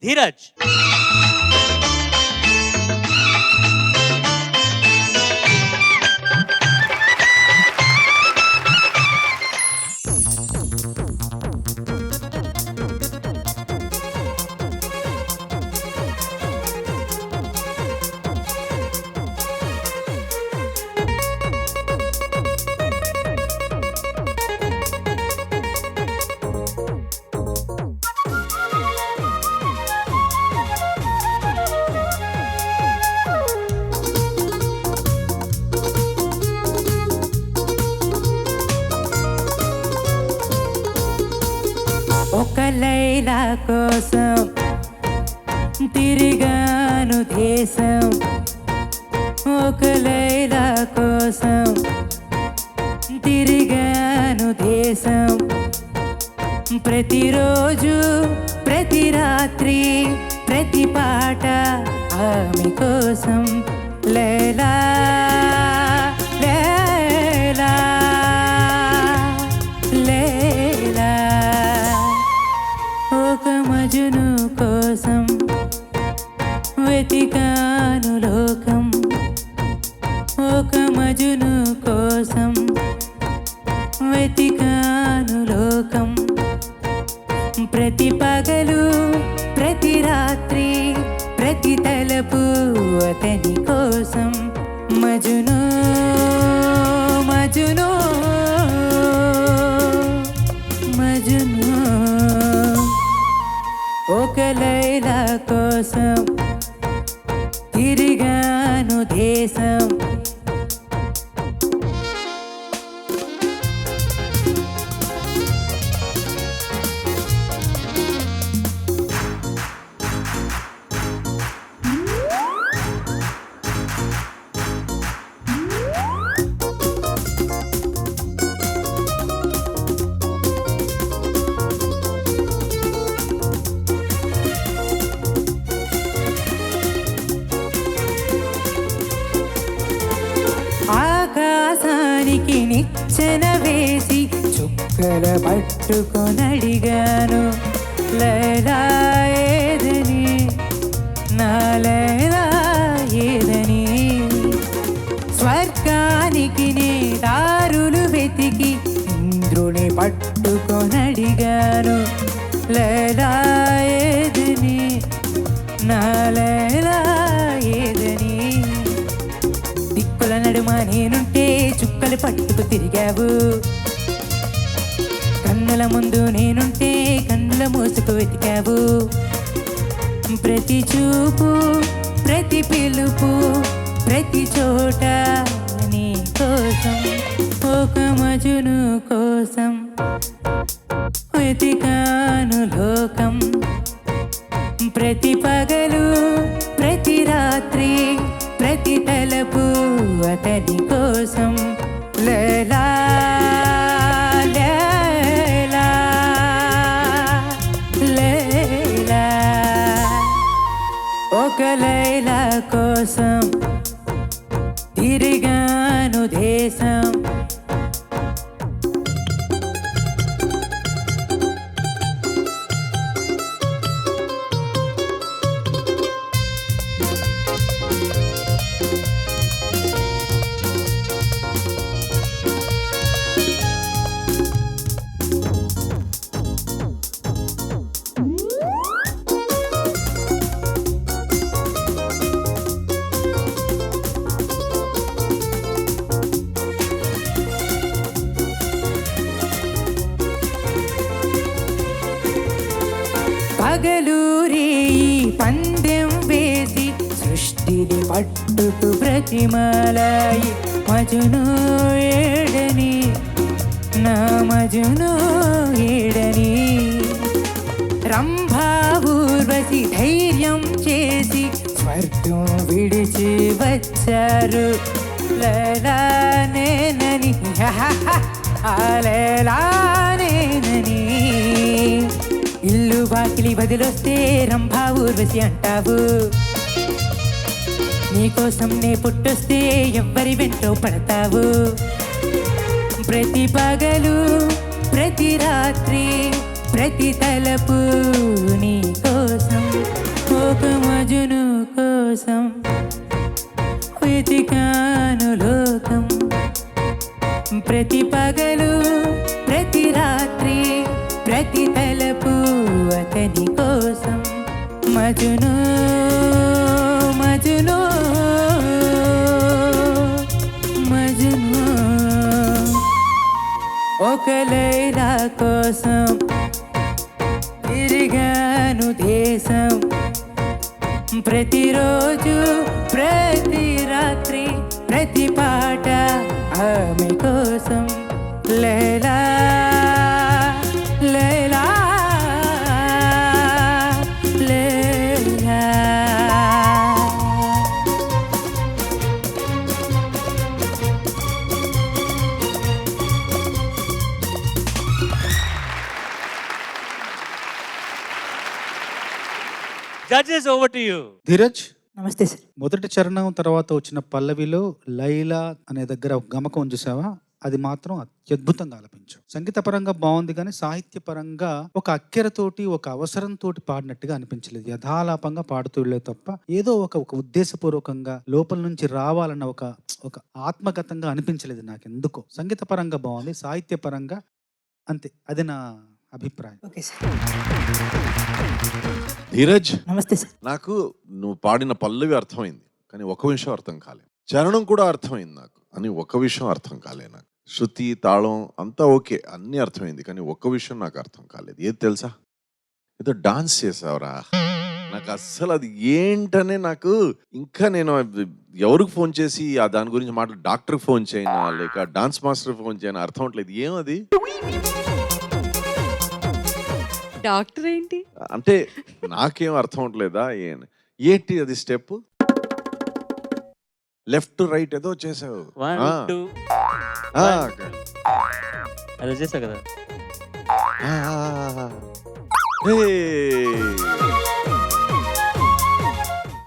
ధీరజ్. ఒక లైలా కోసం తిరిగాను దేశం, ఒక లైలా కోసం తిరిగాను దేశం. ప్రతిరోజు ప్రతి రాత్రి ప్రతి పాట ఆమె కోసం. లైలా లైలా లైలా, ఒక మజును కోసం వెతికాను లోకం, ఒక మజును కోసం వెతికాను లోకం. ప్రతి పగలు ప్రతి రాత్రి ప్రతి తలపు అతని కోసం. మజును మజును మజును, ఒక లైలా కోసం తిరిగాను దేశం. ఆకాశానికి నిచ్చెన వేసి చుక్కల పట్టుకొనడిగాను. లైలా ఏదని, నా లైలా ఏదని. స్వర్గానికి నే దారులు వెతికి ఇంద్రుని పట్టుకొనడిగాను. లైలా ఏదని, నా లైలా ఏదని. దిక్కుల నడుమ నేనుంటే చుక్కలు పట్టుకు తిరిగావు, కన్నుల ముందు నేనుంటే కన్నుల మోసుకు వెతికావు. ప్రతి చూపు ప్రతి పిలుపు ప్రతి చోట నీ కోసం, ఒక మజును కోసం వెతికాను లోకం. ప్రతి పగలు ప్రతి రాత్రి ప్రతి తలపు అతని కోసం. లైలా లైలా లైలా, ఒక లైలా కోసం తిరిగాను దేశం. పగలూరి పందెం వేసి సృష్టిని పట్టుకు ప్రతిమలాయి. మజును ఏడని, నా మజును ఏడని. రంభా ఊర్వశి ధైర్యం చేసి స్వర్గం విడిచి వచ్చారు. లైలా నేనని, లైలా నేనని. ఇల్లు వాకిలి వదిలొస్తే రంభా ఊర్వశి అంటావు. నీకోసం నే పుట్టొస్తే ఎవ్వరి వెంటో పడతావు. ప్రతి పగలు ప్రతి రాత్రి ప్రతి తలపు నీ కోసం. కోసం వెతికాను లోకం. ప్రతి పగలు ప్రతి రాత్రి ప్రతి తలపు అతని కోసం. మజును మజును మజును ఒక లైలా కోసం తిరిగాను దేశం. ప్రతిరోజు ప్రతి రాత్రి ప్రతి పాట ఆమె కోసం. Laila Laila Laila. Judges, over to you. Dheeraj, నమస్తే సార్. మొదటి చరణం తర్వాత వచ్చిన పల్లవిలో లైలా అనే దగ్గర ఒక గమకం చూసావా? అది మాత్రం అత్యద్భుతంగా ఆలపించావు. సంగీత పరంగా బాగుంది, కానీ సాహిత్య పరంగా ఒక అక్కెరతోటి ఒక అవసరంతో పాడినట్టుగా అనిపించలేదు. యథాలాపంగా పాడుతూ వెళ్ళే తప్ప ఏదో ఒక ఉద్దేశపూర్వకంగా లోపల నుంచి రావాలన్న ఒక ఆత్మగతంగా అనిపించలేదు నాకు ఎందుకో. సంగీత పరంగా బాగుంది, సాహిత్య పరంగా అంతే. అది నా అభిప్రాయం. Okay sir. ధీరజ్, నమస్తే సార్. నాకు నువ్వు పాడిన పల్లవి అర్థమైంది, కానీ ఒక విషయం అర్థం కాలేదు. చరణం కూడా అర్థమైంది నాకు, అని ఒక విషయం అర్థం కాలేదు నాకు. శృతి, తాళం అంతా ఓకే, అన్నీ అర్థమైంది, కానీ ఒక్క విషయం నాకు అర్థం కాలేదు. ఏది తెలుసా? ఏదో డాన్స్ చేసావురా. నాకు అస్సలు అది ఏంటనే నాకు ఇంకా నేను ఎవరికి ఫోన్ చేసి దాని గురించి డాక్టర్కి ఫోన్ చేయనా లేక డాన్స్ మాస్టర్ ఫోన్ చేయనా అర్థం అవట్లేదు. ఏమది డాక్టర్ ఏంటి అంటే నాకేం అర్థం అవట్లేదా? ఏంటి అది స్టెప్? లెఫ్ట్ టు రైట్ ఏదో చేసావు. 1, 2 అలా చేసా కదా.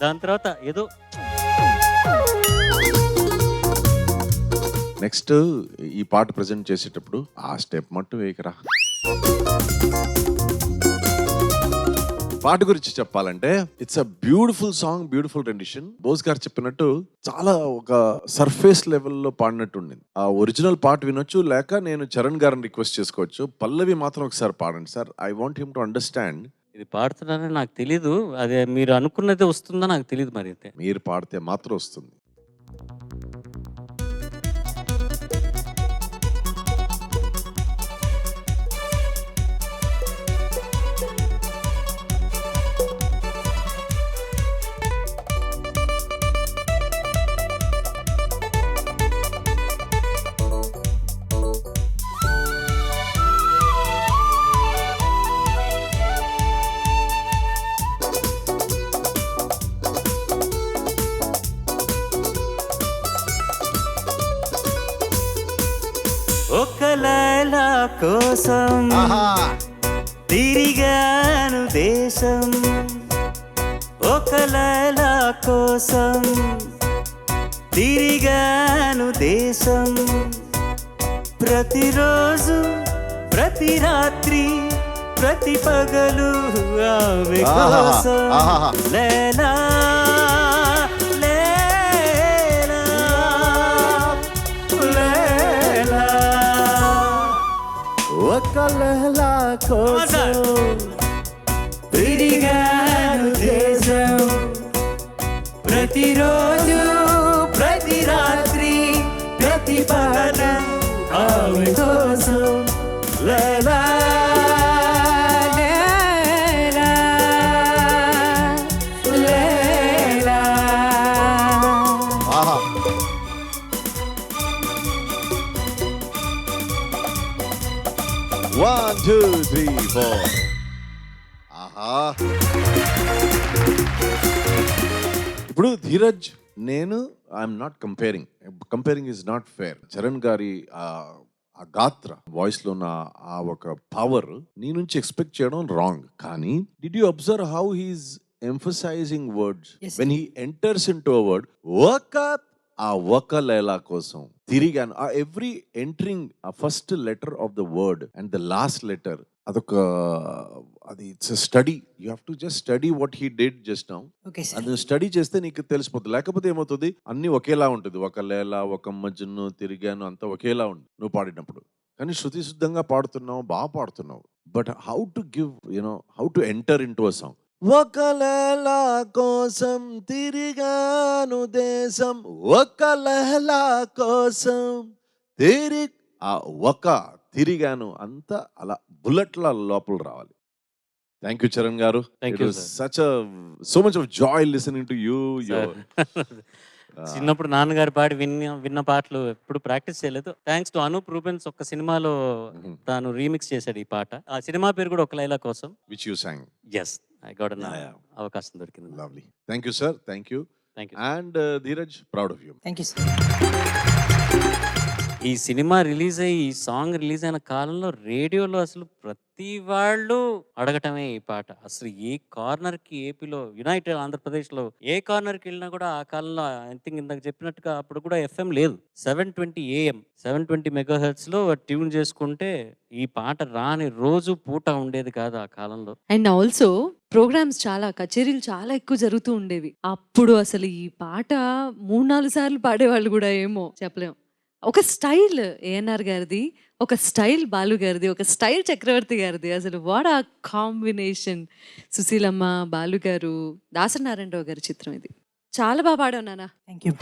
దాని తర్వాత ఏదో నెక్స్ట్ ఈ పాట ప్రజెంట్ చేసేటప్పుడు ఆ స్టెప్ మట్టు వేయకరా. పాట గురించి చెప్పాలంటే it's a beautiful song, beautiful rendition. Bose గారు చెప్పినట్టు చాలా ఒక సర్ఫేస్ లెవెల్లో పాడినట్టు ఉండింది. ఆ ఒరిజినల్ పాట వినొచ్చు, లేక నేను చరణ్ గారిని రిక్వెస్ట్ చేసుకోవచ్చు. పల్లవి మాత్రం ఒకసారి పాడండి sir. I want him to understand. ఇది పాడుతున్నానని నాకు తెలీదు. అదే మీరు అనుకున్నదే వస్తుందో నాకు తెలియదు. మరి అయితే మీరు పాడితే మాత్రం వస్తుంది. ఒక లైలా కోసం తిరిగాను దేశం. ఒక లైలా కోసం తిరిగాను దేశం. ప్రతిరోజు ప్రతి రాత్రి ప్రతి పగలు ఆమె కోసం. లైలా లైలా లైలా. ఒక లైలా కోసం తిరిగాను దేశం. ప్రతిరోజు ప్రతి రాత్రి ప్రతి పగలు ఆమె కోసం. లైలా లైలా లైలా. 1, 2, 3, 4. ఆహా. ఇప్పుడు ధీరజ్, నేను I'm not comparing is not fair. Charan గారి ఆ గాత్ర వాయిస్ లో ఉన్న ఆ ఒక పవర్ నీ నుంచి ఎక్స్పెక్ట్ చేయడం రాంగ్. కానీ did you observe how he's emphasizing words when he enters in to a word? వర్కప్. ఆ ఒక లైలా కోసం తిరిగాను. Uh every entering uh first letter of the word and the last letter అదొక అది it's study. You have to just study what he did just now. Okay sir. అది study చేస్తే నీకు తెలిసిపోతుంది. లేకపోతే ఏమవుతుంది, అన్ని ఒకేలా ఉంటుంది. ఒక లేలా, ఒక మజ్జను, తిరిగాను అంతా ఒకేలా ఉంది నువ్వు పాడినప్పుడు. కానీ శృతి శుద్ధంగా పాడుతున్నావు, బాగా పాడుతున్నావు. But how to give how to enter in to a song. ఒక లేలా కోసం తిరిగాను దేశం, ఒక లేలా కోసం ఆ ఒక తిరిగాను అంతా అలా బుల్లెట్ల లోపల రావాలి. థ్యాంక్ యూ చరణ్ గారు. Thank you, sir. So much of Joy listening to you. చిన్నప్పుడు నాన్నగారు పాడి విన్న పాటలు ఎప్పుడు ప్రాక్టీస్ చేయలేదు. థ్యాంక్స్ టు అనూప్ రూబెన్స్ ఒక సినిమాలో తాను రీమిక్స్ చేశాడు ఈ పాట. ఆ సినిమా పేరు కూడా ఒక లైలా కోసం. Which you song. Yes, I got Yeah. అవకాశం దొరికింది. Lovely. Thank you sir. Thank you. Thank you. And Dheeraj, proud of you. Thank you sir. ఈ సినిమా రిలీజ్ అయ్యి ఈ సాంగ్ రిలీజ్ అయిన కాలంలో రేడియోలో అసలు ప్రతి వాళ్ళు అడగటమే ఈ పాట. అసలు ఏ కార్నర్ కి ఏపీలో, యునైటెడ్ ఆంధ్రప్రదేశ్లో ఏ కార్నర్ కి వెళ్ళినా కూడా ఆ కాలంలో ఐ థింక్ ఇందాక చెప్పినట్టుగా అప్పుడు కూడా ఎఫ్ఎం లేదు. 720 AM 720 మెగాహెర్ట్జ్ లో ట్యూన్ చేసుకుంటే ఈ పాట రాని రోజు పూట ఉండేది కాదు ఆ కాలంలో. అండ్ ఆల్సో ప్రోగ్రామ్స్ చాలా, కచేరీలు చాలా ఎక్కువ జరుగుతూ ఉండేవి అప్పుడు. అసలు ఈ పాట 3-4 సార్లు పాడేవాళ్ళు కూడా ఏమో చెప్పలేం. ఒక స్టైల్ ఏఎన్ఆర్ గారిది, ఒక స్టైల్ బాలు గారిది, ఒక స్టైల్ చక్రవర్తి గారిది. అసలు వాట్ ఆ కాంబినేషన్. సుశీలమ్మ, బాలు గారు, దాసరి నారాయణరావు గారి చిత్రం ఇది. చాలా బాగా పాడావు నాన్న. Thank you.